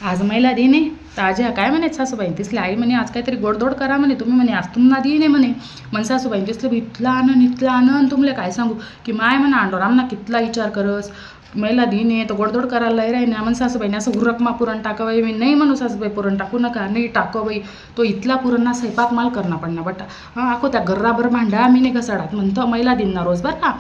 आज महिला दिन आहे तर आजी काय म्हणे सासूबाई तिसले आई म्हणे आज काहीतरी गोडधोड करा म्हणे तुम्ही म्हणे आज तुम्हाला दिन आहे म्हणे मन सासूबाई तिसले इतला आनंद तुमले काय सांगू की माय म्हणा अंडोर आमना कितला विचार करस महिला दिन आहे तर गोडधोड करायला राही ना मन सासूबाईने असं हुरकमा पुरण टाकावं मी नाही म्हणू सासूबाई पुरण टाकू नका नाही टाको बाई तो इथला पुरणना स्वयंपाक माल करणं पडणार बटा हां आखो त्या गर्राभर भांडा मी नाही घसाडात म्हणतो महिला दिन ना रोज बरं का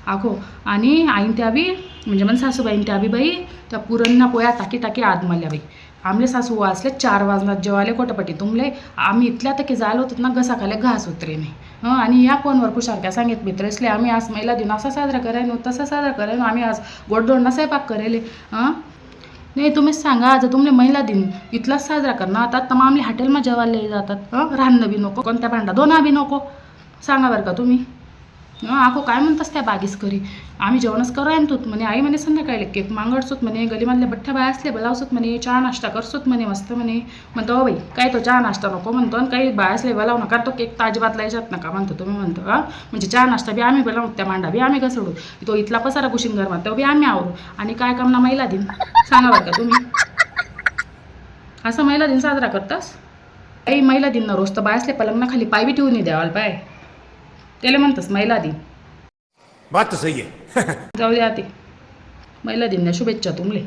आखो आणि आईन त्या बी म्हणजे मन सासूबाईन त्या बी बाई त्या पुरणना पोया टाकी टाकी आद मल्या बाई आमले सासू वाचले 4 वाजनात जेवाले कोटपटी तुमले आम्ही इथल्या तर की जायला होतो ना घसा खाले घास उतरे नाही आणि या फोनवर कुशारक्या सांगित मित्रेसले आम्ही आज महिला दिन असा साजरा करायनो तसा साजरा करायनो आम्ही आज गोडधोडना स्वयंपाक करेले नाही तुम्हीच सांगा आज तुमले महिला दिन इथलाच साजरा करणार आता तर आमले हॉटेलमा जेवायला जातात राहणं बी नको कोणत्या भांडा दोना बी नको सांगा बरं का तुम्ही आखो काय म्हणतास त्या बागीस करी आम्ही जेवणच करायन तूत म्हणे आई म्हणे संध्याकाळी केक मागडसूत म्हणे गलीमधल्या बठ्ठ्या बाय असले बोलावसूत म्हणे चहा नाश्ता करसूत म्हणे मस्त म्हणे म्हणतो बाई काय तो चहा नाश्ता नको म्हणतो आणि काही बाय असले बोलाव नका तो केक ताजीबात लायच्यात नका म्हणतो तुम्ही म्हणतो म्हणजे चहा नाश्ता बी आम्ही बोलावू त्या मांडा बी आम्ही घसडू तो इथला पसारा कुशिंगर म्हणतो बी आम्ही आवरू आणि काय काम ना महिला दिन सांगा बरं का तुम्ही असं महिला दिन साजरा करतास काही महिला दिन ना रोज तर बाय असले पलंगना खाली पाय बी ठेवून नाही द्यावाल पाय त्याला म्हणतस महिला दिन बात तो सही है जाऊ द्या ते महिला दिन शुभेच्छा तुमले